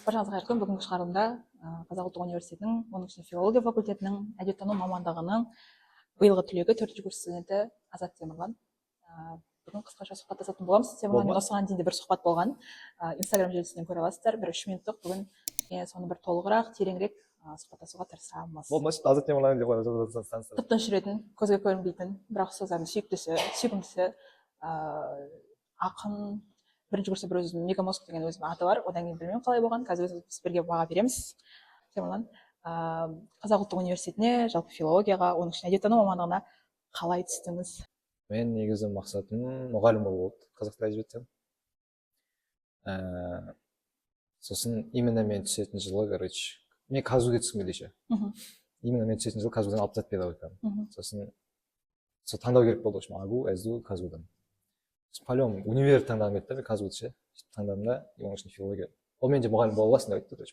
Баршаңызға қайырлы күн. Бүгінгі шығарылымда Қазақ ұлттық университетінің, оның ішінде филология факультетінің әдебиеттану мамандығының биылғы түлегі 4-ші курс студенті Азат Темірлан. Бүгін қысқаша сұхбаттасатын боламыз. Темірланмен осыған дейін де бір сұхбат болған. Инстаграм желісінен көре аласыздар. Бір 3 минуттық. Бүгін соны бір толығырақ, тереңірек сұхбаттасуға тырысамыз. Болмаса Азат Темірлан деп қойсаңыз. Тып-тыныш жүретін, көзге көрінбейтін, бірақ ұстаздардың сүйкімдісі, ақын. Бірінші курста бір өзім Мегамозг деген өзім аты бар. Одан кейін білмеймін қалай болған. Қазір өзіміз бірге баға береміз. Темірлан, Қазақ ұлттық университетіне, жалпы филологияға, оның ішінде әдебиеттану мамандығына қалай түстіңіз? Мен негізі мақсатым мұғалім болу болды, қазақ тілі әдебиеттен. Сосын именно мен түсетін жылы, короче, мен казуге түскім келді еще. Именно мен түсетін жылы казудан алып тастады педагогиканы. Сосын сол таңдау керек болды, АГУ, СДУ, казудан. По-любому универ таңдағым келді, мен казуды ше таңдадым да, оның ішінде филология. Ол менде мұғалім бола аласың деп айтты.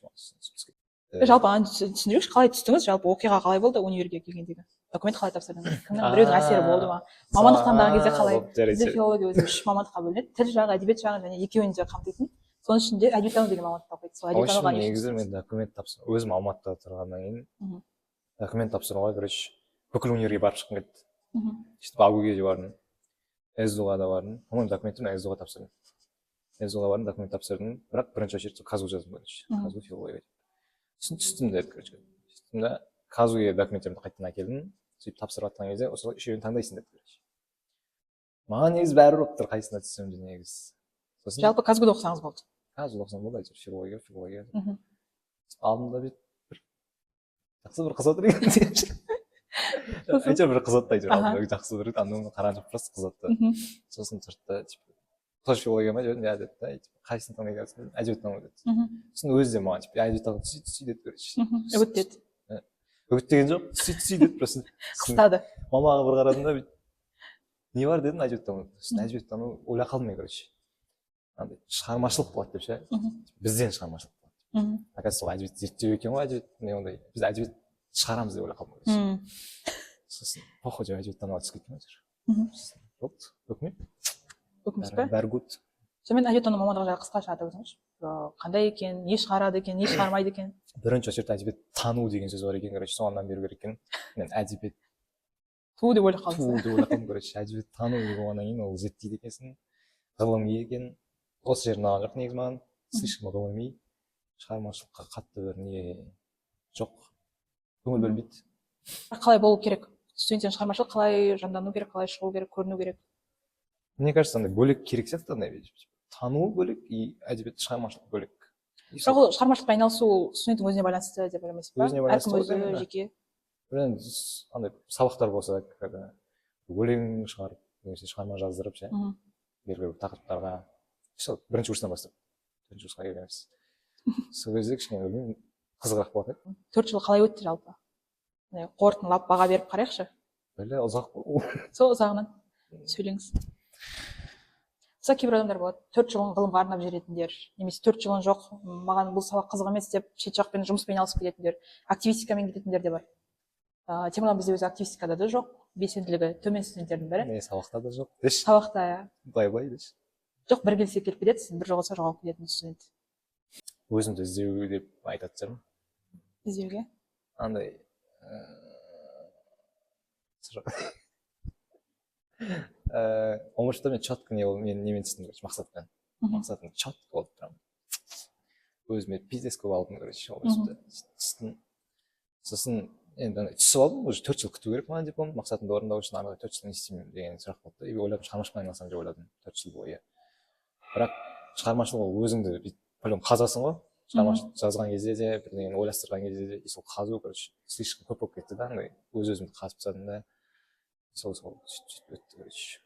Жалпы түсіндіріңізші, қалай түстіңіз? Жалпы оқиға қалай болды универге келгендегі? Документ қалай тапсырдыңыз? Кімнің біреудің әсері болды ма? Мамандық таңдаған кезде қалай? Бізде филология өзі 3 мамандыққа бөлінеді. Тіл жағы, әдебиет жағы және екеуін де қамтитын. Соның ішінде әдебиеттану деген мамандық тапсырдық. Сол әдебиеттануға негізі мен документ тапсырдым. Өзім Алматыда тұрғаннан кейін документ тапсыруға, короче, бүкіл универге барып шыққым келді. Сөйтіп АГУ-ге де бардым. СДУ-ға да бардым. По-моему, документімді СДУ-ға тапсырдым. СДУ-ға бардым, документ тапсырдым. Бірақ бірінші очередь казу жаздым, короче. Казу филология. Сосын түстім деді, короче. Түстім да казуге документтерімді қайтадан әкелдім. Сөйтіп тапсырып жатқан кезде осы үшеуін таңдайсың деді, короче. Маған негізі бәрібір болып тұр, қайсысына түссем де негізі. Сосын жалпы казгуды оқысаңыз болды. Казуды оқысам болды, әйтеуір филология. Алдымда бір жақсы бір қыз отыр екен. Әйтеуір бір қыз отыр, әйтеуір жақсы бір андығын қараған жоқ, просто қыз отыр. Сосын тұрды, тоже филология ма дедім, деді да, қайсысын таңдайсың дедім, әдебиеттану деді. Сосын өзі де маған әдебиеттану түс деді, короче. Үгіт деді. Үгіт деген жоқ, түс деді просто. Қыстады. Мамаға бір қарадым да, не бар дедім, әдебиеттану. Сосын әдебиеттану ойлай қалдым мен, короче. Шығармашылық болады деп ше, бізден шығармашылық болады. Оказывается, сол әдебиет зерттеу екен ғой, әдебиет, не ондай, біз әдебиет шығарамыз деп ойлай қалдым. Сосын похуй деп әдебиеттануға түсіп кеткен ғой. Болды, өкімет. Өкімет пе? Бәрі good. Сонымен әдебиеттану мамандығы жайлы қысқаша айтып өтіңізші. Қандай екен, не шығарады екен, не шығармайды екен? Бірінші очередь әдебиет тану деген сөз бар екен, короче, соңынан беру керек екен. Мен әдебиет ту деп ойлап қалдым. Ту деп ойлап қалдым, короче, әдебиет тану болғаннан кейін ол зерттейді екенсің. Ғылыми екен. Осы жер ұнаған жоқ негізі маған. Слишком ғылыми. Шығармашылыққа қатты бір не жоқ. Көңіл бөлмейді. Қалай болу керек? Студенттен шығармашылық қалай жандану керек, қалай шығу керек, көріну керек? Мне кажется, андай бөлек керек сияқты, андай тану бөлек и әдебиет шығармашылық бөлек. Бірақ ол шығармашылықпен айналысу студенттің өзіне байланысты деп ойлаймайсыз ба? Өзіне байланысты. Әркім өзі жеке. Андай сабақтар болса, өлең шығарып, немесе шығарма жаздырып ше. Белгілі бір тақырыптарға. Бірінші курстан бастап, 4-ші курсқа келгенбіз. Сол кезде кішкене білмеймін, қызығырақ болатын. 4 жыл қалай өтті жалпы? Қорытындылап баға беріп қарайықшы. Бәле ұзақ болды. Сол ұзағынан сөйлеңіз. Мысалы кейбір адамдар болады, 4 жылын ғылымға арнап жүретіндер, немесе 4 жылын жоқ, маған бұл сабақ қызық емес деп шет жақпен жұмыспен айналысып кететіндер, активистикамен кететіндер де бар. Темірлан бізде өзі активистикада да жоқ, белсенділігі төмен студенттердің бірі. Не, сабақта да жоқ деші. Сабақта, иә. Былай деші. Жоқ, бір келсе келіп кетеді, бір жоғалса жоғалып кететін студент. Өзімді іздеу деп айтатын шығармын. Іздеуге? Андай Омыршыда мен четко немен түстім, мақсатпен. Мақсатым четко болып тұрамын. Өзіме пиздец көп алдым, короче, омыршыда түстім. Сосын енді түсіп алдым, уже 4 жыл күту керек маған диплом, мақсатымды орындау үшін арада 4 жыл не істеймін деген сұрақ болды. И ойладым, шығармашылықпен айналысам деп ойладым 4 жыл бойы. Бірақ шығармашылық өзіңді білем қазасың ғой. Шығармашылық жазған кезде де, бірдеңені ойластырған кезде де, сол қазу, короче, слишком көп болып кетті да, андай өз-өзімді қазып тастадым да. Сол сөйтіп өтті, короче.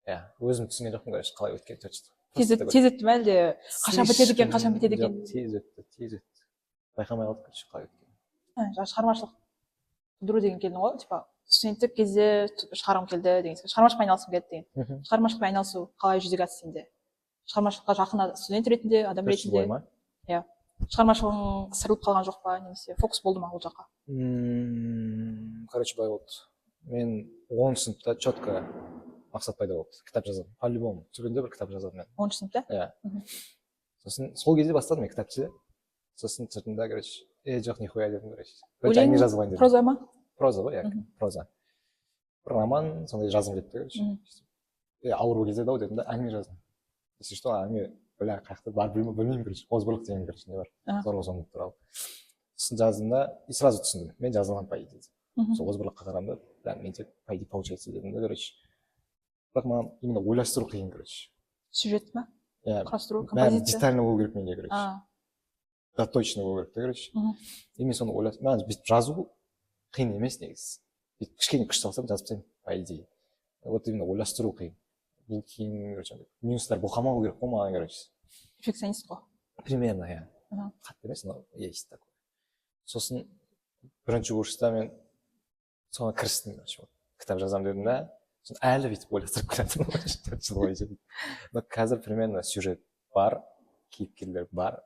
Иә, өзім түсінген жоқпын, короче, қалай өткен 4 жыл. Тез өтті ме әлде қашан бітеді екен, қашан бітеді екен? Тез өтті. Байқамай қалдық, короче, қалай өткен. Шығармашылық тудыру деген келдің ғой, типа студенттік кезде шығарғым келді деген сияқты, шығармашылықпен айналысқым келді деген. Шығармашылықпен айналысу қалай жүзеге асты сенде? Шығармашылыққа жақын студент ретінде, адам ретінде? Иә. Шығармашылығың сырылып қалған жоқ па, немесе фокус болды ма ол жаққа? Короче, былай болды. Мен 10 сыныпта четко мақсат пайда болды. Кітап жазамын. По-любому. Түбінде бір кітап жазамын мен. 10 сыныпта? Иә. сосын сол кезде бастадым мен кітапты. Сосын тұрдым да, короче, жоқ, нихуя дедім, короче. Өлең, әңгіме жазып алайын дедім. проза ма? Проза ғой, иә, проза. Бір роман, сондай жазғым келді, короче. Ауыр кезде дау дедім да, әңгіме жаздым. Если что, әңгіме, бля, қаяқты бар білмеймін, короче, озбырлық деген, короче, не бар. Зорлық зомбылық туралы. Сосын жаздым да, и сразу түсіндім. Мен жаза аламын, по идее. Сол озбырлыққа қарадым да, бля, менде по идее получается дедім да, короче. Бірақ маған именно ойластыру қиын, короче. Сюжет ма? Иә, Құрастыру, бәрі композиция. детально болу керек менде, короче. Да, точно болу керек, короче. И мен соны ойластым. Маған бүйтіп жазу қиын емес негізі. Бүйтіп кішкене күш салсам жазып тастаймын, по идее. Вот именно ойластыру қиын. Бұл кейін, короче, минустар боқамау керек қой маған, короче. Перфекционист қой. Примерно, иә. Қатты емес, но есть такой. Сосын бірінші курста мен соған кірістім, короче, кітап жазамын дедім да, сосын әлі бүйтіп ойластырып келатырмын, 4 жыл бойы. Но қазір примерно сюжет бар, кейіпкерлер бар,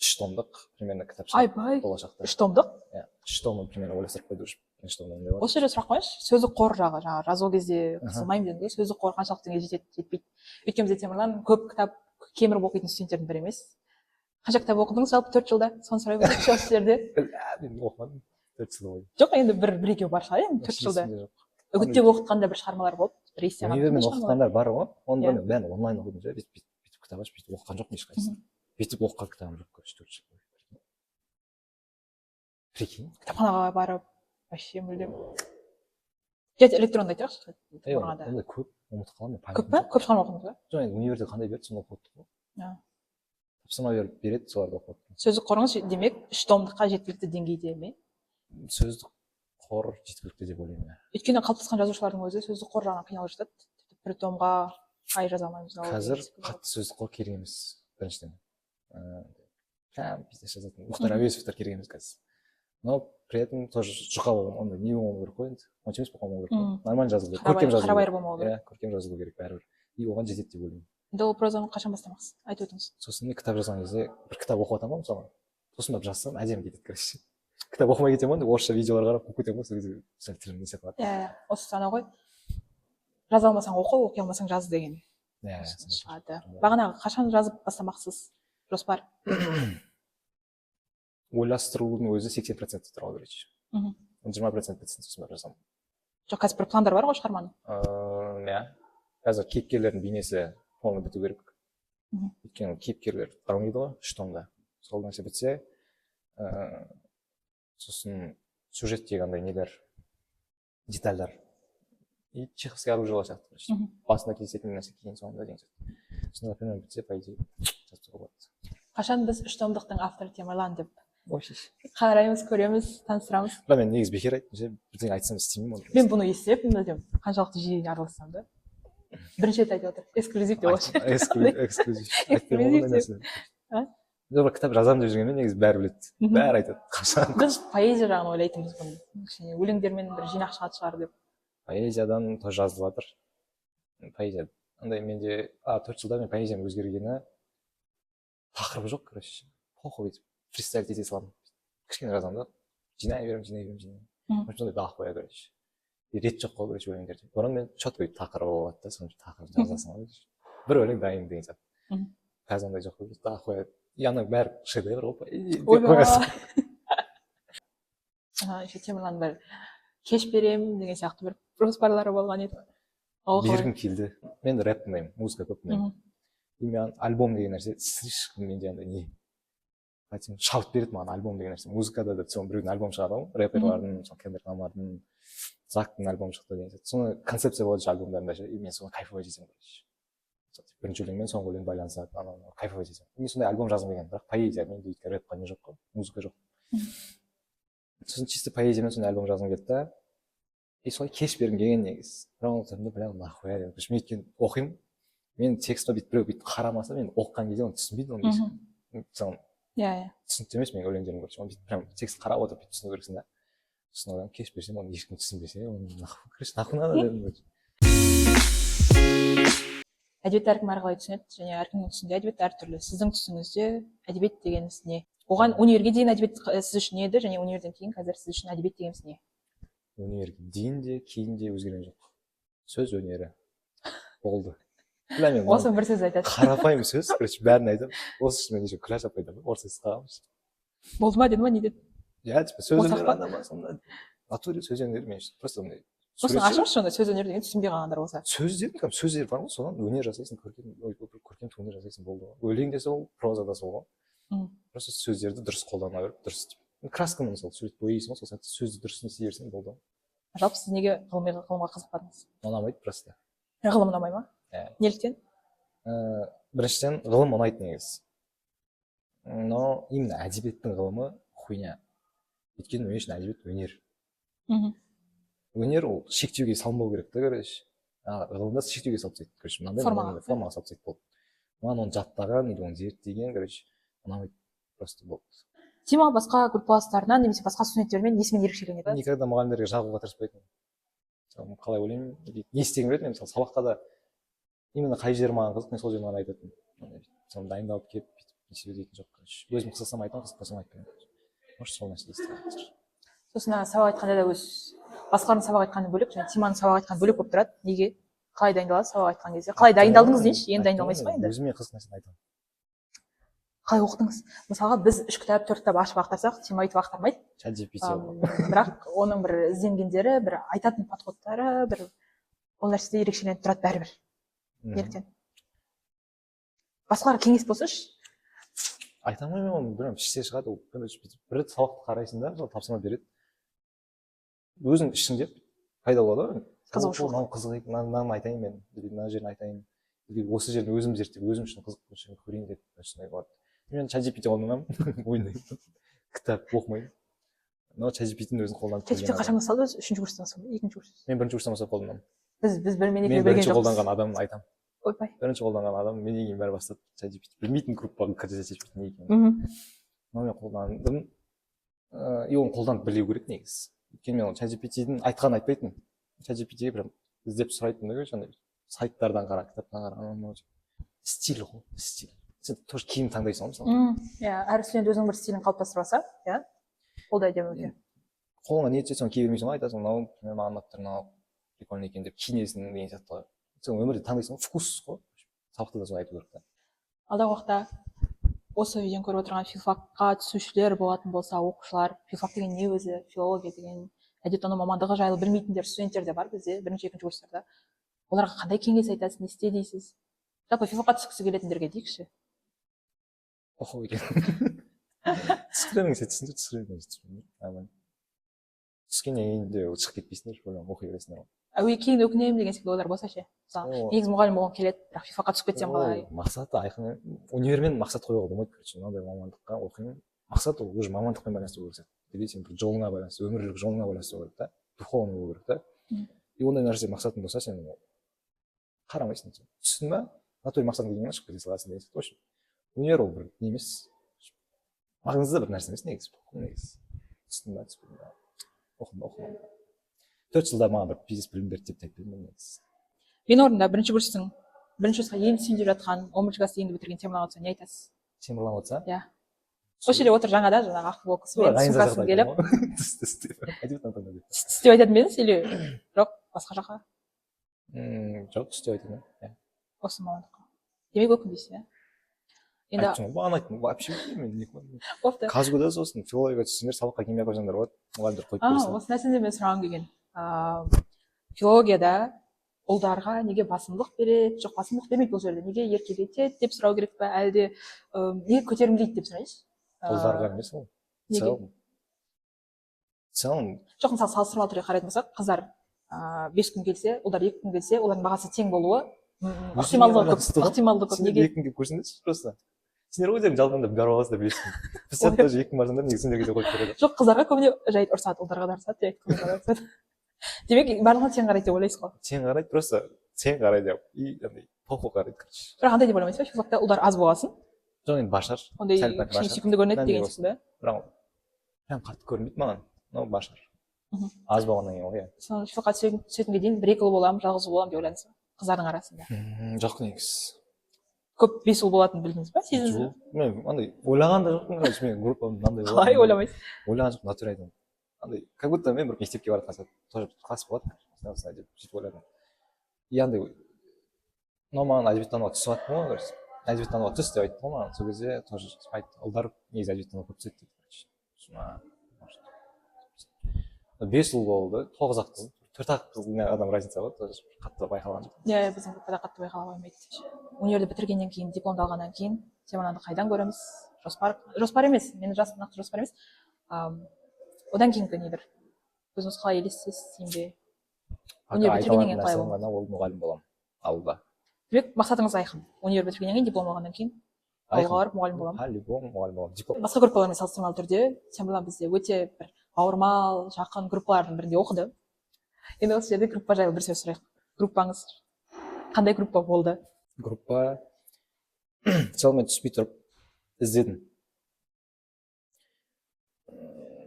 3 томдық примерно кітап шығады. Айбай, болашақта. 3 томдық? Иә, 3 томын примерно ойластырып қойды уже. 1 томнан деп. Осы жерде сұрақ қояйыншы, сөздік қор жағы, жаңағы жазу кезде қысылмаймын дедім ғой, сөздік қор қаншалықты деңгейге жетеді, жетпейді. Өйткені бізде Темірлан көп кітап кеміріп оқитын студенттердің бірі емес. Қанша кітап оқыдыңыз жалпы 4 жылда? Соны сұрай берейінші осы жерде. Мен оқымадым 4 жыл бойы. Жоқ, енді бір-екеу бар шығар енді 4 жылда. Үгіттеп оқытқанда бір шығармалар болды. бір естіген универмен оқытқандар бар ғой, оның бәрін онлайн оқыдым да, бүйтіп кітап ашып бүйтіп оқыған жоқпын ешқайсысын. Бүйтіп оқыған кітабым жоқ, короче, 4 жыл бойы. Прикинь. Кітапханаға барып, вообще мүлдем. Жет электронды айтайықшы. Ондай көп, ұмытып қаламын. Көп па? Көп шығарма оқыдыңыз ба? жоқ, енді универде қандай берді, соны оқып отырдық қой. Тапсырма береді, соларды оқып отырдым. Сөздік қорыңыз демек 3 томдыққа жеткілікті деңгейде ме? Сөздік қор жеткілікті деп ойлаймын. Өйткені қалыптасқан жазушылардың өзі сөздік қор жағынан қиналып жатады. Бір томға ай жаза алмаймыз. Қазір қатты сөздік қор керек емес, біріншіден. Пиздец жазатын. Мұхтар Әуезовтар керек емес қазір. Но при этом тоже жұқа болған, ондай не болмау керек қой енді. Онша емес болмау керек қой. Нормально жазылу керек. Көркем жазылу керек. Қарабайыр болмау керек. Иә, көркем жазылу керек бәрібір. И оған жетеді деп ойлаймын. Енді ол прозаны қашан бастамақсыз? Айтып өтіңіз. Сосын мен кітап жазған кезде бір кітап оқып жатамын ғой мысалы. Сосын барып жазсам әдемі кетеді, короче. Кітап оқымай кетемін ғой, орысша видеолар қарап оқып кетемін ғой, сол кезде сәл тілім несе қалады. Иә, осы сана ғой. Жаза алмасаң оқы, оқи алмасаң жаз деген. Иә, шығады. Бағанағы қашан жазып бастамақсыз? Жоспар. Ойластырудың өзі 80% тұрады, короче. 20% бітсін, сосын барып жазамын. Жоқ, қазір бір пландар бар ғой шығарманың? Иә. Қазір кейіпкерлердің бейнесі полный біту керек. Өйткені кейіпкерлер дамиды ғой 3 томда. Сол нәрсе бітсе, сосын сюжеттегі андай нелер, детальдар. И чеховский оружие сияқты. Басында кездесетін нәрсе кейін соңында деген сияқты. Сонда примерно бітсе, по идее, жазып болады. Қашан біз 3 томдықтың авторы Темірлан деп Вообще. қараймыз, көреміз, таныстырамыз. Бірақ мен негізі бекер айттым ше, бірдеңе айтсам істеймін оны. Мен бұны естіп, мүлдем қаншалықты жиі аралассам да. Бірінші рет айтып отыр. Эксклюзив деп отыр. Эксклюзив. Жоқ, кітап жазамын деп жүргенмен негізі бәрі біледі. Бәрі айтады. Қашан? Біз поэзия жағын ойлайтынбыз бұны. Кішкене өлеңдермен бір жинақ шығады шығар деп. Поэзиядан тоже жазылып жатыр. Поэзия. Андай менде 4 жылда мен поэзияның өзгергені тақырыбы жоқ, короче. Похуй етіп фристайл ете саламын. Кішкене жазамын да. Жинай беремін. Сондай бағып қоя, короче. И рет жоқ қой, короче, өлеңдерде. Бұрын мен четкий тақырыбы болады да, соны тақырып жазасың ғой. Бір өлең дайын деген сияқты. Қазір ондай жоқ қой, бағып қояды. И ана бәрі шедевр ғой. Еще Темірлан бір кеш беремін деген сияқты бір жоспарлары болған еді. Бергім келді. Мен рэп тыңдаймын, музыка көп тыңдаймын. И мен альбом деген нәрсе слишком менде андай не. Айтсам шабыт береді маған альбом деген нәрсе. Музыкада да соның біреудің альбом шығады ғой, рэперлардың, Кендрик Ламардың, Зактың альбомы шықты деген сияқты. Соны концепция болады альбомдарында ше, и мен соны кайфовать етемін, короче. Бірінші өлеңмен соңғы өлең байланысады, ананы кайфовать етемін. Мен сондай альбом жазғым келген, бірақ поэзия менде өйткені рэпқа не жоқ қой, музыка жоқ. Сосын чисто поэзиямен сондай альбом жазғым келді да. И солай кеш бергім келген негізі. Бірақ оны айтамын да, бля, нахуя деп. Мен өйткені оқимын. Мен текстті бүйтіп біреу бүйтіп қарамаса, мен оқыған кезде оны түсінбейді оны. Мысалы, иә. түсінікті емес менің өлеңдерім, короче. Оны бүйтіп прям текст қарап отырып бүйтіп түсіну керексің да. Сосын одан кеш берсем, оны ешкім түсінбесе, оны нахуй надо дедім. Әдебиет әркім әрқалай түсінеді, және әркімнің түсінде әдебиет әртүрлі. Сіздің түсіңізде әдебиет дегеніңіз не? Оған универге дейін әдебиет сіз үшін не еді, және универден кейін қазір сіз үшін әдебиет дегеніңіз не? Универге дейін де, кейін де өзгерген жоқ. Сөз өнері болды. білмеймін осы бір сөз айтады. қарапайым сөз короче бәрін айтамын осы үшін мен еще күләш апай айтамын орысша сықағанбыз болды ма деді ма не деді? иә типа сөз Осақ өнері па? ана ма сонда натуре сөз өнері мен просто ондай осыны суретші ашыңызшы онда сөз өнер деген түсінбей қалғандар болса. сөздер бар ғой содан өнер жасайсың көркем туынды жасайсың болды ғой өлең де сол проза да сол ғой просто сөздерді дұрыс қолдана беріп дұрыс красканы мысалы сурет бояйсың ғой сол сәтте сөзді дұрыс істей берсең болды ғой Жалпы сіз неге ғылымға қызықпадыңыз? ұнамайды просто Ғылым ұнамай ма? Иә. Неліктен? Біріншіден ғылым ұнайды негізі но именно әдебиеттің ғылымы хуйня өйткені мен үшін әдебиет өнер өнер ол шектеуге салынбау керек та короче ғылымда шектеуге салып тастайды короче мынандай формаға салып тастайды болды маған оны жаттаған или оны зерттеген короче ұнамайды просто болды Тима басқа группаластарынан немесе басқа студенттермен несімен ерекшеленеді? никогда мұғалімдерге жағуға тырыспайтынмын қалай ойлаймын не істегім келеді мен мысалы сабаққа да именно қай жері маған қызық мен сол жерін ғана айтатынмын соны дайындалып келіп бүйтіп несе дейтін жоқ короче өзім қызықсам айтамын қызықпасам айтпаймын может сол нәрсе істеп Сосын сабақ айтқанда да өз басқалардың сабақ айтқаны бөлек және Тиманың сабақ айтқаны бөлек болып тұрады. Неге? Қалай дайындаласыз сабақ айтқан кезде? Қалай дайындалдыңыз дейінші? Енді дайындалмайсыз ба енді? өзіме қызық нәрсені айтамын Қалай оқыдыңыз? Мысалға біз 3 кітап 4 кітап ашып ақтарсақ Тима өйтіп ақтармайды. Бірақ оның бір ізденгендері бір айтатын подходтары бір ол нәрседе ерекшеленіп тұрады бәрібір. Неліктен? Басқаларға кеңес болсыншы. айта алмаймын оны білмеймін іште шығады ол бір рет сабақты қарайсың да сол тапсырма береді өзің ішіңде пайда болады ғой қызығушылық мынау қызық екен мынаны айтайын мен мына жерін айтайын осы жерін өзім зерттеп өзім үшін қызық нәрсені көрейін деп сондай болады мен ChatGPT қолданамын ойнаймын кітап оқымаймын но ChatGPT-ні өзін қолданып ChatGPT қашан басталды өзі? 3-ші курстан соң ба? 2-ші курс? мен 1-ші курстан бастап қолданамын біз бірмен екеуі мен білген бірінші жоқпыз. қолданған адамды айтамын Ойбай. бірінші қолданған адам менен кейін бәрі бастады ChatGPT білмейтін группаға кірсе ChatGPT не екенін но мен қолдандым и оны қолданып білу керек негізі өйткені мен ChatGPT-дің айтқанын айтпайтынмын ChatGPT-ге прям іздеп сұрайтынмын да жаңағыдай сайттардан қара кітаптан қара стиль ғой стиль сен тоже киім таңдайсың ғой мысалы иә әр студент өзінің бір стилін қалыптастырып алса иә ол да әдемі өте қолыңа не түссе соны кие бермейсің ғой айтасың мынау маған ұнап тұр мынау прикольно екен деп киінесің деген сияқты ғой сен өмірде таңдайсың ғой вкус қой сабақта да солай айту керек та алдағы уақытта осы видеоны көріп отырған филфакқа түсушілер болатын болса оқушылар филфак деген не өзі филология деген әдебиеттану мамандығы жайлы білмейтіндер студенттер де бар бізде 1-2 курстарда оларға қандай кеңес айтасыз не істе дейсіз жалпы филфакқа түскісі келетіндерге дейікші оқу екен түскіремін түсіремін түскеннен кейін де шығып кетпейсіңдер ойлаймын оқи бересіңдер ғой кейін өкінемін деген секілді ойлар болса ше мысалы негізі мұғалім болғым келеді бірақ филфакқа түсіп кетсем қалай мақсаты айқын универмен мақсат қоюға болмайды короче мынандай мамандыққа оқимын мақсат ол уже мамандықпен байланысты болу керек или сен бір жолыңа байланысты өмірлік жолыңа байланысты болу керек та духовный болу керек та и ондай нәрсе мақсатың болса сен қарамайсың түстің ба натуре мақсатың келген шығып кете саласың деген сияқты в общем универ ол бір не емес маңызды бір нәрсе емес негізі түстің ба түспедің ба оқыма 4 жылда маған бір пиздец білім берді деп айтпаймын мен негізі мен орнында 1-ші курстың 1-ші курсқа енді сүйіндеп жатқан 11-ші класты енді бітірген темірлан отса не айтасыз? темірлан отса? Иә осы жерде отыр жаңада жаңағы ақ футболкасымен сумкасын келіп түс деп айтатын ба едіңіз или жоқ басқа жаққа? жоқ түс деп айтатын иә осы мамандыққа демек өкінбейсіз иә енді айттым ғой бағана айттым вообще мен бопты казгуда сосын филологияға түссеңдер сабаққа келмей ақ қойсаңдар болады мұғалімдер қойып берсін осы нәрсені мен сұрағым келген филологияда ұлдарға неге басымдылық береді жоқ басымдылық бермейді бұл жерде неге еркелетеді деп сұрау керек па әлде неге көтермелейді деп сұрайыншы ұлдарға емес ол целом жоқ мысалы салыстырмалы түрде қарайтын болсақ қыздар 5 күн келсе ұлдар 2 күн келсе олардың бағасы тең болуы ықтималдығы көп неге 2 күнге көрсеңдерші просто сендер өздерің жалпында бәрі аласыңдар білесің біз сияқты даже 2 күн барсаңдар негізі сендерге де қойып береді жоқ қыздарға көбіне жай ұрсады ұлдарға да ұрсады ұрсады демек барлығына тең қарайды деп ойлайсыз ғой тең қарайды просто тең қарайды и андай похуй қарайды короче бірақ андай деп ойламайсыз ба филфакта ұлдар аз болғасын жоқ енді бар шығар ондай кішкене сүйкімді көрінеді деген секілді бірақ прям қатты көрінбейді маған но бар шығар аз болғаннан кейін ғой иә соны филфакқа түсетінге дейін 1-2 ұл боламын жалғыз ұл боламын деп ойладыңыз ба қыздардың арасында жоқ негізі көп 5 ұл болатынын білдіңіз ба сездіңіз бе мен андай ойлаған да жоқпын короче мен группам мынандай қалай ойламайсыз ойлаған жоқпын натуре айтамын андай как будто мен бір мектепке баратын сияқты тоже класс болады деп сөйтіп ойладым и андай но маған әдебиеттануға түсіп жатты ғой, короче. Әдебиеттануға түс деп айтты ғой маған. Сол кезде тоже айтты, ұлдар негізі әдебиеттануға көп түседі дейді. Сосын 5 жыл болды, 9 ақ қыз, 4 ақ қыздың адам разница бар, тоже қатты байқалған жоқ. иә біздің группада қатты байқала қоймайды. Универді бітіргеннен кейін, дипломды алғаннан кейін сен мынаны қайдан көреміз? Жоспар емес, менің нақты жоспар емес. Одан кейінгі нелер өзіңіз қалай елестесіз бе? Универ бітіргеннен кейін қалай болады? Ол мұғалім боламын ауылда. Демек мақсатыңыз айқын. Универ бітіргеннен кейін, диплом алғаннан кейін ауылға барып мұғалім боламын. Мұғалім боламын. Диплом. Басқа группалармен салыстырмалы түрде сен бұдан бізде өте бір бауырмал, жақын группалардың бірінде оқыды. Енді осы жерде группа жайлы бір сөз сұрайық. Группаңыз қандай группа болды? Группа мен түспей тұрып іздедім.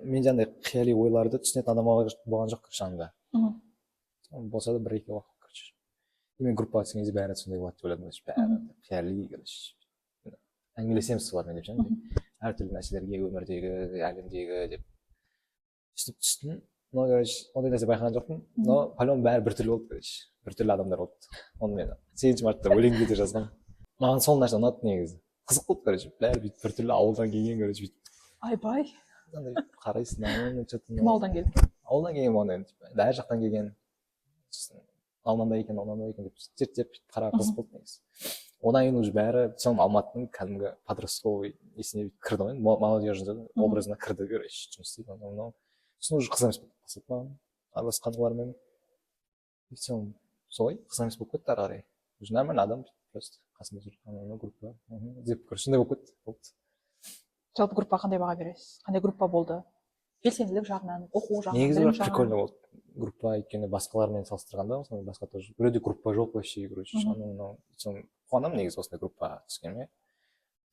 Мен жаңағыдай қияли ойларды түсінетін адам болған жоқ шаңда. Болса да бір-екі уақыт, короче. Мен группаға түскен кезде бәрі сондай болады деп ойладым. Бәрі қияли, короче. Әңгімелесеміз солармен деп жаңағыдай. Әртүрлі нәрселерге, өмірдегі, әлемдегі деп сөйтіп түстім. Но, короче, ондай нәрсе байқаған жоқпын. Но, по-любому бәрі біртүрлі болды, короче. Біртүрлі адамдар болды. Оны мен 8 мартта өлеңге де жазғам. Маған сол нәрсе ұнады негізі. Қызық болды, короче. Бәрі бүйтіп біртүрлі ауылдан келген, короче, бүйтіп. Айбай. Қарайсың, кім ауылдан келді? Ауылдан келген болғаннан кейін, әр жақтан келген. Алмандай екен деп зерттеп қарап қызық болды негізі. Одан кейін уже бәрі сол Алматының кәдімгі подростковый есіне кірді ғой, молодежь образына кірді, короче, жұмыс істейді. Сосын уже қызық емес болып бастады маған, араласқан олармен. Солай қызық емес болып кетті ары қарай. Уже нормальный адам, просто қасында жүрген группа деп, короче, сондай болып кетті. Жалпы группаға қандай баға бересіз? Қандай группа болды? Белсенділік жағынан, оқу жағынан, негізі білім жағынан? прикольно болды группа, өйткені басқалармен салыстырғанда, басқа тоже біреуде группа жоқ вообще, короче, қуанамын негізі осындай группаға түскеніме.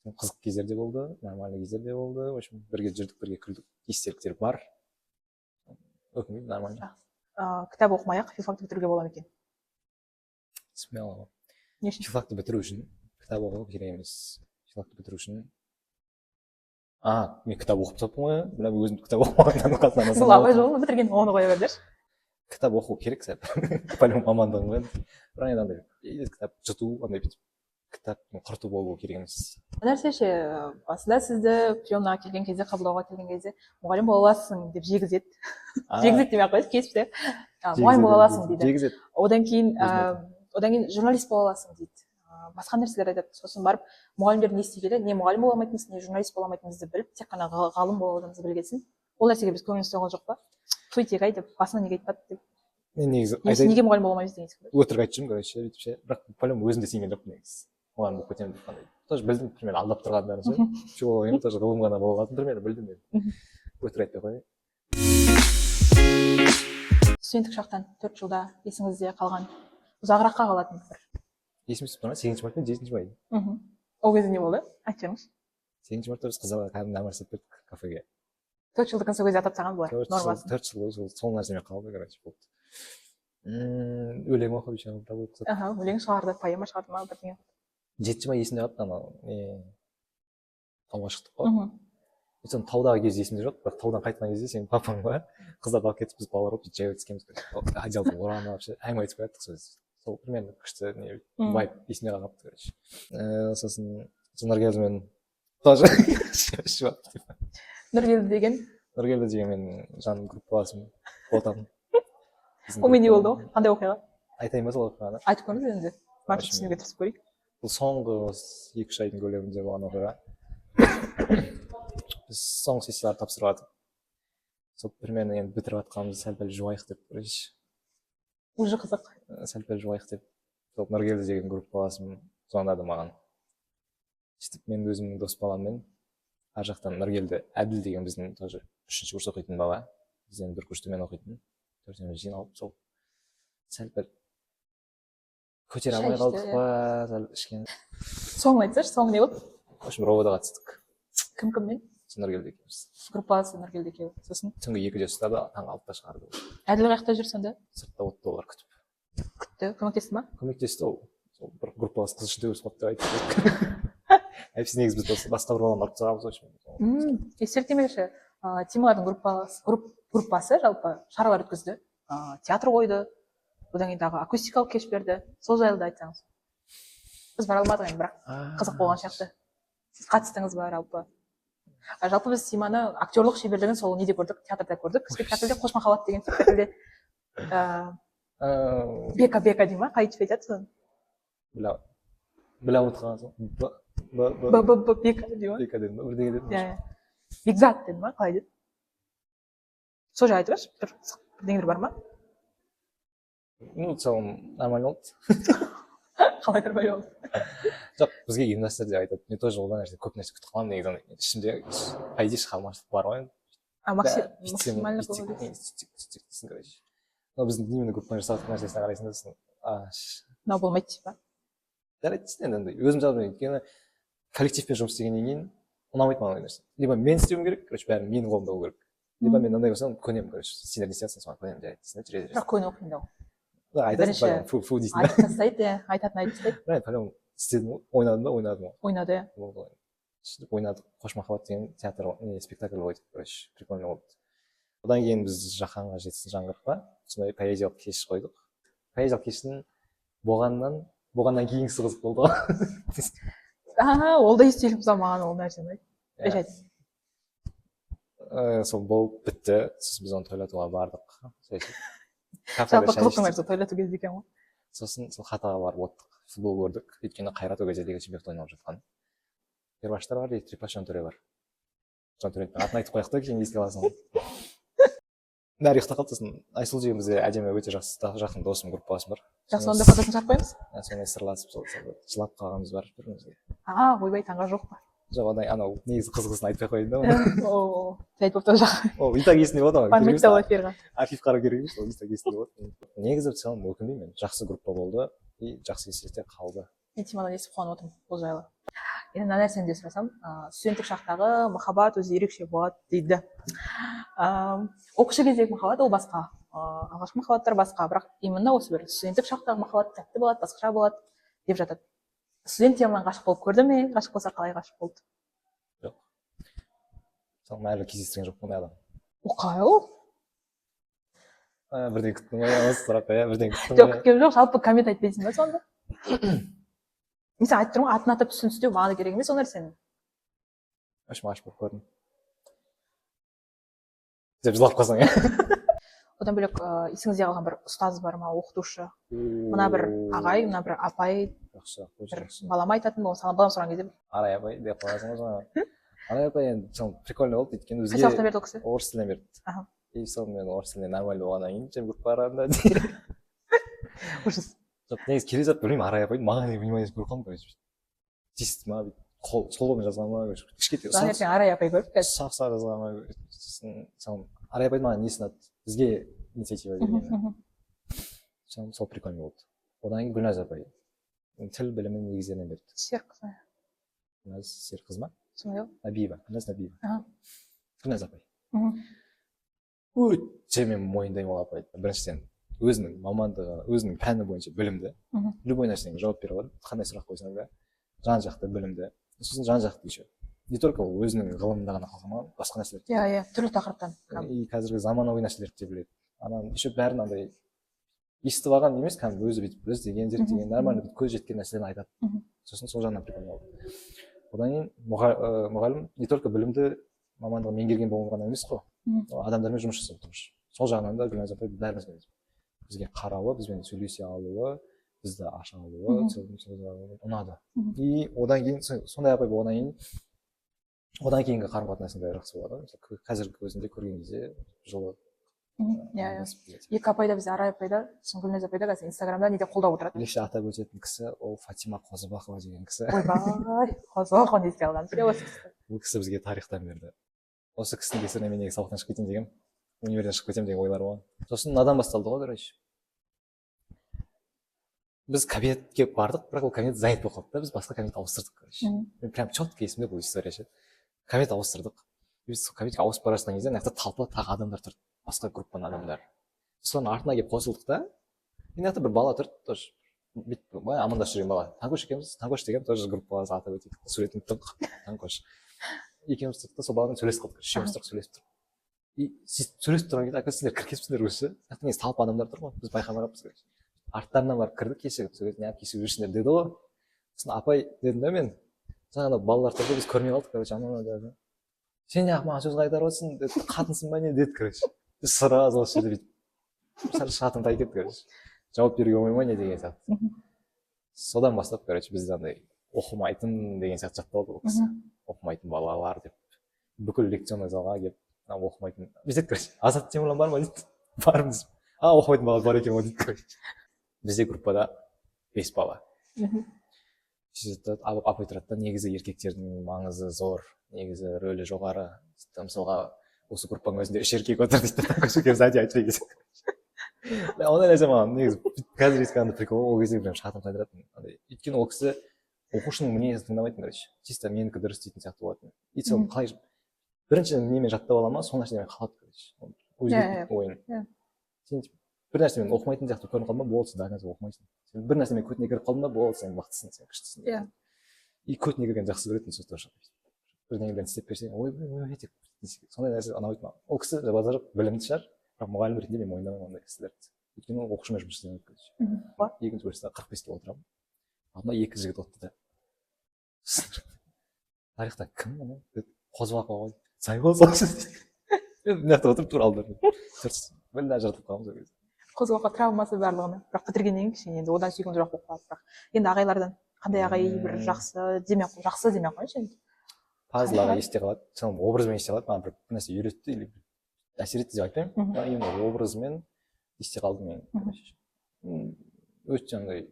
Қызық кездер де болды, нормальный кездер де болды. В общем, бірге жүрдік, бірге күлдік, естеліктер бар. Өкінбеймін, нормально. Кітап оқымай-ақ филфакты бітіруге бола ма екен? Смело. Не үшін? Филфакты бітіру үшін кітап оқу керек емес. Филфакты бітіру үшін мен кітап оқып таппын ғой, бірақ өзім кітап оқымағаннан қатынамын. Бұл абай жолын бітірген, оны қоя бердерші. Кітап оқу керек сәл. По-любому мамандығым ғой. Бірақ енді андай кітап жұту, андай бүйтіп кітаптың құрту болу керек емес. Нәрсе ше, басында сізді приемнаға келген кезде, қабылдауға келген кезде мұғалім бола аласың деп жегізеді. Жегізеді демей ақ қойды, кесіп те. Мұғалім бола аласың дейді. Жегізеді. Одан кейін журналист бола аласың дейді. Басқа нәрселер айтады. Сосын барып мұғалімдерді ести келе, не мұғалім бола алмайтынымызды, не журналист бола алмайтынымызды біліп, тек қана ғалым болуымызды білгенсің. Ол нәрсеге біз көңіліміз толған жоқ па? Туйтек-ай деп, басына неге айтпады деп. Мен негізі неге мұғалім бола алмаймыз деген секілді. Өтірік айтып жүрмін, короче, бүйтіп ше. Бірақ по-любому өзім де сенген жоқпын негізі. Мұғалім болып кетемін деп қандай. Тоже білдім, примерно алдап тұрғандарын ше. Жоқ, тоже ғылым ғана болғанын примерно білдім мен. Өтірік айтпай қояйын. Студенттік шақтан 4 жылда есіңізде қалған ұзағыраққа қалатын бір. Есіме түсіп тұр ма? 8 март пен 7 май. Ол кезде не болды? Айтып жіберіңізші. 8 мартта біз қыздарға кәдімгі нәмір істеп бердік кафеге. 4 жылдығын сол кезде атап тастаған бұлар, нормасын. 4 жыл бойы сол нәрсемен қалды, короче, болды. Өлең оқып жүрген. Өлең шығарды, поэма шығарды ма, бірдеңе. 7 май есімде қалды, анау тауға шықтық қой. Сосын таудағы кезде есімде жоқ, бірақ таудан қайтқан кезде сенің папаңға қыздарды алып кетіп біз балалар болып жай өткенбіз. Одеялды оранып әңгіме айтып қояттық сөз. Сол примерно күшті вайб есімде қалыпты, короче. Сосын Нұргелдімен тоже Нұргелді деген менің жаным группаласым отаным. Онымен не болды ғой? Қандай оқиға? Айтайын ба сол оқиғаны? Айтып көріңіз енді. Максим түсінуге тырысып көрейік. Бұл соңғы 2-3 айдың көлемінде болған оқиға. Біз соңғы сессияларды тапсырып жатып, сол примерно енді бітіріп жатқанымызды сәл-пәл жуайық деп, короче. Уже қызық. Сәл-пәл жуайық деп, сол Нұргелді деген группаласым звондады маған. Сөйтіп мен өзімнің дос баламмен, ар жақтан Нұргелді Әділ деген біздің тоже 3-ші курс оқитын бала. Бізден бір курсты мен оқитын. 4-іміз жиналып, сол сәл-пәл көтере алмай қалдық па, сәл ішкен. Соңын айтсашы, соңы не болды? В общем, ровода қатыстық. Кім-кіммен? Нұргелді екеуміз. Группасы Нұргелді екеуі. Сосын түнгі 2-де ұстады, таңғы 6-та шығарды. Әділ қаяқта жүр сонда? Сыртта отты олар күтіп. Күтті, көмектесті ма? Көмектесті ол. Сол бір группалас қыз ішінде өсіп қалды деп айтты. Әйтпесе негізі біз басқа бір баланы ұрып тастағанбыз. Естелік демекші, Тималардың группасы жалпы шаралар өткізді. Театр қойды, одан кейін тағы акустикалық кеш берді. Сол жайлы да айтсаңыз. біз бара алмадық енді, бірақ қызық болған сияқты. Сіз қатыстыңыз ба жалпы? Жалпы біз Симаны актерлық шеберлігін сол неде көрдік, театрда көрдік, спектакльде Қош махаббат деген спектакльде бека дей ма, қалай айтып айтады соны? біліп отырған соң Бека дей ма? бека дедім ба бірдеңе дедім. Иә, бекзат деді ма, қалай деді? Сол жай айтып берші, бірдеңелер бар ма? Ну в целом нормально болды. Қалай нормально болды? жоқ, бізге ұйымдастыр деп айтады. Мен тоже одан нәрсе көп нәрсе күтіп қаламын негізі. Ішімде по идее шығармашылық бар ғой. Максимально дейсің, короче. Но біздің именно группаның жасап жатқан нәрсесіне қарайсың да сосын мынау болмайды дейсің ба? жарайды енді өзім жазбаймын. өйткені коллективпен жұмыс істегеннен кейін ұнамайды маған ондай нәрсе. Либо мен істеуім керек, короче, бәрі менің қолымда болу керек. Либо мен андай болсам көнемін, короче, сендер не істейсің соған көнемін жарайды дейсің да, жүре бересің. Бірақ көне оқимын да. айтасың, фу дейсің да. Айтып тастайды, айтатын айтып тастайды. Right, по-моему, істедім ғой, ойнадым. Ойнады, иә. Сөйтіп ойнадық. Қош махаббат деген театр, спектакль қойдық, короче, прикольно болды. Одан кейін біз Жаһанға жетсін жаңғырыққа сондай поэзиялық кеш қойдық. Поэзиялық кештің болғаннан кейінгісі қызық болды ғой. Ол да естелік болса маған ол нәрсені айтып. Сол болып бітті. Сосын біз оны тойлатуға бардық. Жалпы қызықтың нәрсе тойлату кезде екен ғой. Сосын сол хатаға барып оттық. Футбол көрдік. Өйткені Қайрат ол кезде лига чемпионатта ойнап жатқан. Перваштар бар, Трипаш Жантөре бар. Жантөренің атын айтып қояйық та, кейін еске аласың. Бәрі ұйықтап қалды. Сосын Айсұлу деген бізде әдемі өте жақын досым, группасым бар. Жақсы, онда фотосын шығарып қоямыз. Сондай сырласып жылап қалғанымыз бар бір-бірімізге. Ойбай, таңға жоқ па? Жоқ, анау негізі қызығысын айтпай қояйын да. Жайт болып тұрған жоқ. Ол итак есінде болады ғой. Память того эфирға. Архив қарау керек емес, ол итак есінде болады. Негізі в целом өкінбеймін. Жақсы группа болды и жақсы есте қалды. Мен Тимадан естіп қуанып отырмын бұл жайлы. Енді мына нәрсені де сұрасам, студенттік шақтағы махаббат өзі ерекше болады дейді. Оқушы кездегі махаббат ол басқа, алғашқы махаббаттар басқа, бірақ именно осы бір студенттік шақтағы махаббат тәтті болады, басқаша болады деп жатады. Студент темадан ғашық болып көрді ме? Ғашық болса қалай ғашық болды? Жоқ. Соны әлі кездестірген жоқ ондай адам. Қалай ол? Бірден күттім ғой осы сұраққа, бірден күттім ғой. Жоқ, күткен жоқ, жалпы коммент айтпайсың ба сонда? Мен саған айтып тұрмын ғой, атын атап түсіністеу маған да керек емес ол нәрсені. Ашып болып көрдім. Деп жылап қалсаң, иә? Одан бөлек есіңізде қалған бір ұстаз бар ма, оқытушы? Мына бір ағай, мына бір апай, бір балама айтатын болған, балам сұраған кезде Арай апай деп қоясың ғой жаңа. Арай апай енді прикольно болды, өйткені бізге қай сабақтан берді ол кісі? орыс тілінен берді. И сол мен орыс тілінен нормально болғаннан кейін жемгіп барамын да. Ужас. Жоқ, негізі келе жатып білмеймін, Арай апайды маған не внимание көріп қалдым, короче. Тиісті ма, сол қолмен жазған ма, кішкентай ертең Арай апай көріп қазір. Сақ жазған ма, Арай апайды маған несі ұнады, бізге инициатива бергені. Сол прикольно болды. Одан кейін Гүлназ апай тіл білімін негіздерінен берді. Серқыз. Гүлназ Серқыз ма? Сондай Набиева, Гүлназ Набиева. Гүлназ апай. Өте мен мойындаймын ол апайды. Біріншіден өзінің мамандығы, өзінің пәні бойынша білімді. Любой нәрсеге жауап бере алады. Қандай сұрақ қойсаң да жан жақты білімді. Сосын жан жақты еще. Не только ол өзінің ғылымында ғана қалған, басқа нәрселерді. Иә, түрлі тақырыптан. И қазіргі заманауи нәрселерді де біледі. Анан еще бәрін андай естіп алған емес, кәдімгі өзі бүйтіп іздеген, зерттеген, нормально бүйтіп көз жеткен нәрселерін айтады. Сосын сол жағынан прикольно болды. Одан кейін мұғалім не только білімді мамандығын меңгерген болған ғана емес қой, адамдармен жұмыс жасап тұр. Сол жағынан да Гүлназ апай бәрімізге бізге қарауы, бізбен сөйлесе алуы, бізді аша алуы ұнады. И одан кейін сондай апай болғаннан кейін одан кейінгі қарым қатынасың да жақсы болады. Қазіргі көзінде көрген кезде жылы. Иә. Екі апай да бізде, Арай апай да, Гүлназ апай да қазір Инстаграмда неде қолдап отырады. Ерекше атап өтетін кісі ол Фатима Қозыбақова деген кісі. Ойбай, Қозыбақованы еске алған. Бұл кісі бізге тарихтан берді. Осы кісінің кесірінен мен неге сабақтан шығып кетейін деген, универден шығып кетемін деген ойлар болған. Сосын надан басталды ғой, короче. Біз кабинетке бардық, бірақ ол кабинет занят болып қалды да, біз басқа кабинет ауыстырдық, короче. Мен прям четко есімде бұл история ше. Кабинет ауыстырдық. Біз кабинетке ауысып бара жатқан кезде ана жақта талпа тағы адамдар тұрды, басқа группаның адамдары. Соның артына келіп қосылдық та, мына жақта бір бала тұрды, тоже бүйтіп амандасып жүрген бала. Таңкош екеуміз, Таңкош деген тоже группалас атап өтейік. Суретін тұрдық, Таңкош. Екеуміз тұрдық та сол баламен сөйлесіп қалдық, үшеуміз тұрдық сөйлесіп тұрдық. И сөйлесіп тұрған кезде оказывается сендер кіріп кетіпсіңдер өзі. Жақта негізі талпа адамдар тұр ғой, біз байқамай қалыппыз. Арттарынан барып кірдік, кешігіп, сол кезде неғып кешігіп жүрсіңдер деді ғой. сосын апай дедім да мен жаңағыда балалар тұрды біз көрмей қалдық, короче, анау деді. Сен неғып маған сөз қайтарып отырсың деді, қатынсың ба не деді, короче. Сразу осы жерде бүйтіп шатым тай кетті, короче. Жауап беруге болмай ма не деген сияқты. Содан бастап, короче, бізде андай оқымайтын деген сияқты жаттап алды ол кісі. Оқымайтын балалар деп. Бүкіл лекционный залға келіп, оқымайтын. Біз дедік, короче, Азат Темірлан бар ма дейді. Бармыз. Оқымайтын бала бар екен ғой дейді, короче. Бізде группада 5 бала. Апай тұрады да, негізі еркектердің маңызы зор, негізі рөлі жоғары. Мысалға, осы группаның өзінде 3 еркек отыр дейді, көшекем сәди айтпай кезек. Ондай нәрсе маған негізі қазір ескандай прикол, ол кезде прям шатым қайдыратын. Өйткені ол кісі оқушының мінезін тыңдамайтын, короче. Чисто менікі дұрыс дейтін сияқты болатын. И сол қалай бірінші немен жаттап ала ма, сол нәрседен қалады, короче. Өзгертіп ойын. Сен бір нәрсемен оқымайтын сияқты көрініп қалма, болды, да нәрсе оқымайсың. Сен бір нәрсемен көтіне кіріп қалдың ба, болды, сен мықтысың, сен күштісің. Иә. И көтіне кірген жақсы көретін сөз тоже. Бірдеңелерді істеп берсең, ой, деп сондай нәрсе ұнамайды маған. Ол кісі базар білімді шығар, бірақ мұғалім ретінде мен мойындамаймын ондай кісілерді. Өйткені ол оқушымен жұмыс істемейді, короче. Екінші курста 45-те отырамын. Алдыма 2 жігіт отырды да. Тарихта кім мына? Қозыбақова ғой. Сайбол солсыз дейді. Мен мына жақта отырып тура алдым. Білді ажыратып қаламыз ол кезде. Қозыбақова травмасы барлығына. Бірақ бітіргеннен кейін енді одан сүйген жоқ болып қалды. Бірақ енді ағайлардан қандай ағай бір жақсы демей қойшы енді. Пазл ағай есте қалады. Сол образбен есте қалады. Маған бір нәрсе үйретті или әсер етті деп айтпаймын. Именно образымен есте қалды мен. Өте андай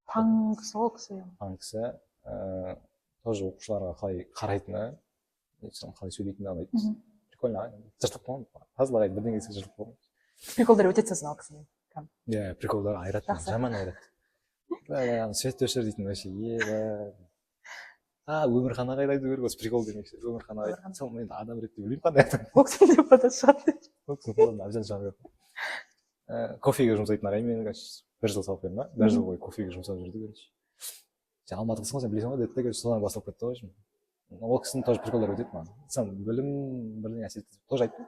паң кісі ол кісі. Паң кісі. Тоже оқушыларға қалай қарайтыны, қалай сөйлейтіні ұнайды. Прикольно. Жыртып қалған. Пазл ағай бірдеңе десе жыртып қалған. Приколдар өте сосын ол кісінің. Иә, приколдар айрат. Жаман айрат. Свет өшір дейтін вообще. Өмірхан ағайды айту керек, осы прикол демекші. Өмірхан ағай. Сол мен адам ретінде білмеймін қандай айтам. Ол кісінің деп бата шығады. Ол кісінің қолынан абжан шығады. Кофеге жұмсайтын ағай мен 1 жыл салып бердім, бір жыл бойы кофеге жұмсап жүрді, короче. Сен алматылысың ғой, сен білесің ғой деді, содан басталып кетті ғой. Ол кісінің тоже приколдары өтеді маған. Сен білім бірдеңе әсер етеді. Тоже айттым.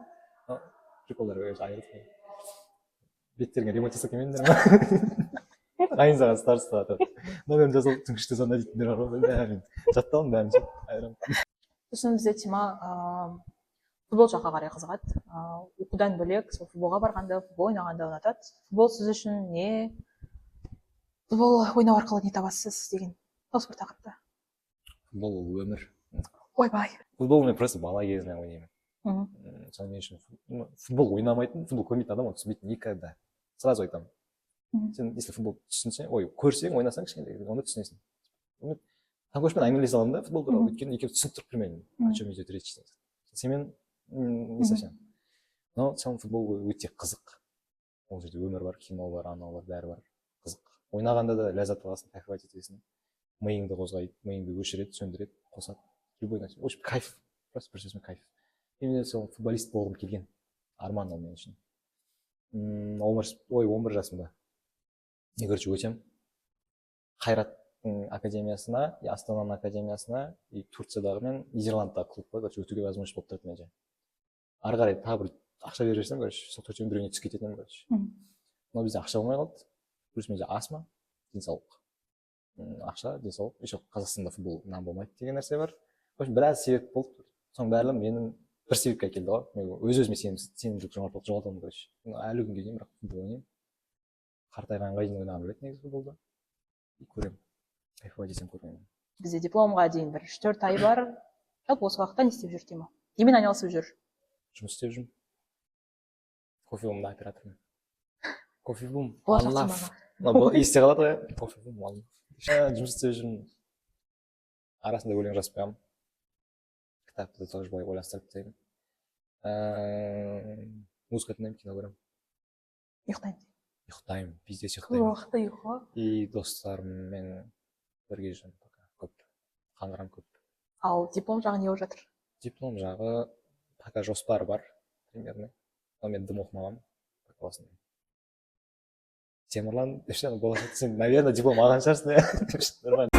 Приколдары айырды. Беттеріңе ремонт жасап келмеңдер ме? Қайын саған староста. Номерін жазып түнкіште сонда дейтіндер бар ғой. Бәрін жаттауым бәрін айырамын. Сосын бізде тема футбол жаққа қарай қызығады. Оқудан бөлек, сол футболға барғанда, футбол ойнағанда ұнатады. Футбол сіз үшін не? Футбол ойнау арқылы не табасыз деген осы бір тақырыпта. Футбол ол өмір. Ойбай. Футбол мен просто бала кезінен ойнаймын. Сол мен үшін футбол ойнамайтын, футбол көрмейтін адам оны түсінбейтін никогда. Сразу айтамын. Сен если футбол түсінсең, көрсең, ойнасаң кішкентай, оны түсінесің. Таңкөшпен әңгімелесе аламын да футбол туралы, өйткені екеуміз түсініп тұрып білмеймін, о чем идет речь. Сенімен не совсем. Но сам футбол өте қызық. Ол жерде өмір бар, кино бар, анау бар, бәрі бар. Қызық. Ойнағанда да ләззат аласың, кайфовать етесің. Миыңды қозғайды, миыңды өшіреді, сөндіреді, қосады. Любой нәрсе. Очень кайф. Просто бір сөзбен кайф. Мен сол футболист болғым келген. Арман ол мен үшін. 11 жасымда. Не короче өтем. Қайраттың академиясына, Астананың академиясына, и Турциядағы мен Нидерландтағы клуб бар, өтуге возможность болып тұрды менде. Ары қарай тағы бір ақша беріп жіберсем, короче, сол төртеудің біреуіне түсіп кететін, короче. Но бізде ақша болмай қалды. Плюс менде астма, денсаулық. Ақша, денсаулық, еще Қазақстанда футбол нам болмайды деген нәрсе бар. В общем, біраз себеп болды. Соның бәрі менің бір себепке әкелді ғой. Мен өз-өзіме сенімділік жоғалтамын, короче. Әлі күнге дейін бірақ футбол ойнаймын. Қартайғанға дейін ойнағым келеді негізі футболда. Көремін. Кайфовать етсем көрмеймін. Бізде дипломға дейін бір 3-4 ай бар. Жалпы осы уақытта не істеп жүр деймін? Немен айналысып жүр? Жұмыс істеп жүрмін. Кофе-бумда оператормын. Кофе-бум. Есте қалады ғой. Кофе-бум. Жұмыс істеп жүрмін. Арасында өлең жазып қоямын. Кітапты тоже былай ойластырып тастаймын. Музыка тыңдаймын, кино көремін. Ұйықтаймын, пиздец ұйықтаймын. Уақытта ұйқы. И достарыммен бірге жүремін пока. Көп. Қаңғырам көп. Ал диплом жағы не болып жатыр? Диплом жағы пока жоспар бар, примерно. Но мен дым оқымағанмын. Темірлан, болашақта сен, наверное, диплом алған шығарсың. Нормально.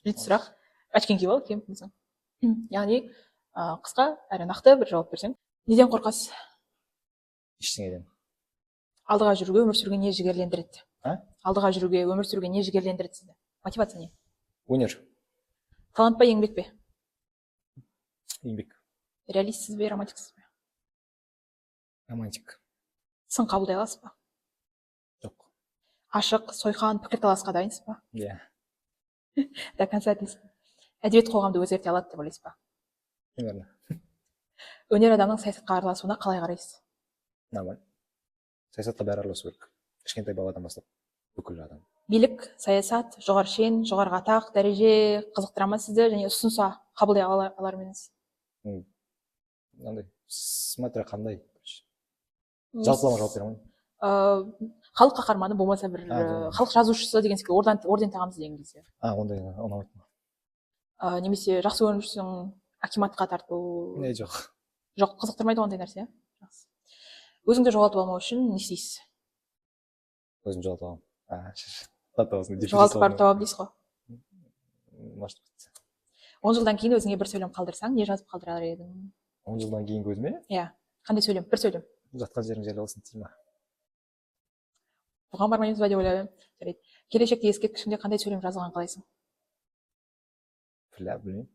Жеті сұрақ. Очкин киіп ал, кемпімізің. Яғни, қысқа әрі нақты бір жауап берсең. Неден қорқасыз? Ештеңеден. Алдыға жүруге, өмір сүруге не жігерлендіреді? алдыға жүруге, өмір сүруге не жігерлендірді сізді? Мотивация не? Өнер, Талант па, еңбек пе? еңбек, Реалистсіз бе, романтиксіз бе? романтик. Сын қабылдай аласыз ба? Жоқ. Ашық, сойқан, пікірталасқа дайынсыз ба? Иә, До конца дейсіз. Әдебиет қоғамды өзгерте алады деп ойлайсыз ба? примерно. Өнер адамның саясатқа араласуына қалай қарайсыз? Нормально. Саясатқа бәрі араласу керек. Кішкентай баладан бастап бүкіл адам. Билік, саясат, жоғары шен, жоғарғы атақ, дәреже қызықтыра ма сізді және ұсынса қабылдай алар ма едіңіз? Мынандай, смотря қандай. Жалпылама жауап бере алмаймын. Халық қаһарманы болмаса бір халық жазушысы деген секілді орден тағамыз деген кезде. Ондай ұнамайды маған. Немесе жақсы өмір сүрсең акиматқа тарту. Не, жоқ. Жоқ, қызықтырмайды ондай нәрсе. Жақсы. Өзіңді жоғалтып алмау үшін не істейсіз? Өзім жоғалтып аламын. Жоғалтып барып табамын дейсіз ғой. Может быть. 10 жылдан кейін өзіңе бір сөйлем қалдырсаң, не жазып қалдырар едің? 10 жылдан кейінгі өзіме Иә. Қандай сөйлем? Bir сөйлем. жатқан жерің жайлы болсын дей ма? Бұған бармаймыз ба деп ойлаймын. Жарайды. Келешекте ескерткішіңде қандай сөйлем жазылған қалайсың? Білмеймін.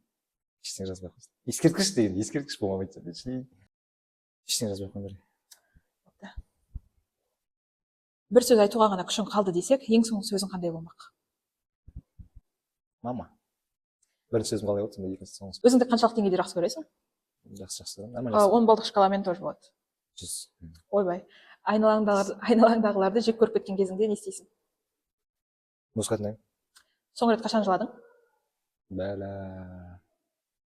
Ештеңе жазбай ақ қойсын. Ескерткіш деген, ескерткіш болмайды. Ештеңе жазбай ақ қойсын. Бір сөз айтуға ғана күшің қалды десек, ең соңғы сөзің қандай болмақ? Мама. Бірінші сөзім қалай болды, сонда екінші соңғы. Өзіңді қаншалық деңгейде жақсы көресің? Жақсы көремін. Нормально. 10 балдық шкаламен тоже болады. 100. Ойбай. Айналаңдағыларды жек көріп кеткен кезіңде не істейсің? Музыка тыңдаймын. Соңғы рет қашан жыладың? Бәлә.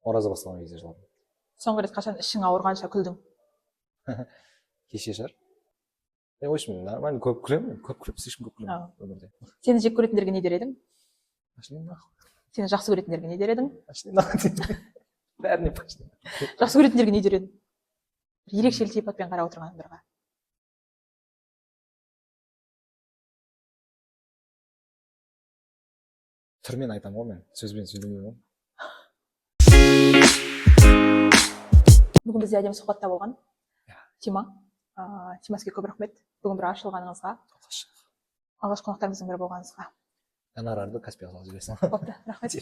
Ораза басталған кезде жыладым. Соңғы рет қашан ішің ауырғанша күлдің? Кеше шығар. В общем, нормально көп күлемін. Көп күліп, слишком көп күлемін өмірде. Сені жек көретіндерге не дер едің? Пошли нахуй. Сені жақсы көретіндерге не дер едің? Пошли нахуй. Бәріне пошли. Жақсы көретіндерге не дер едің? Ерекше ілтипатпен қарап отырғандарға. Түрмен айтамын ғой мен, сөзбен сөйлемеймін ғой. Бүгін бізде әдемі сұхбатта болған Тима. Тимаске көп рахмет. Бүгін бір ашылғаныңызға. Алғашқы қонақтарымыздың бірі болғаныңызға. Гонорарды Каспийға салып жібересің. Бопты, рахмет.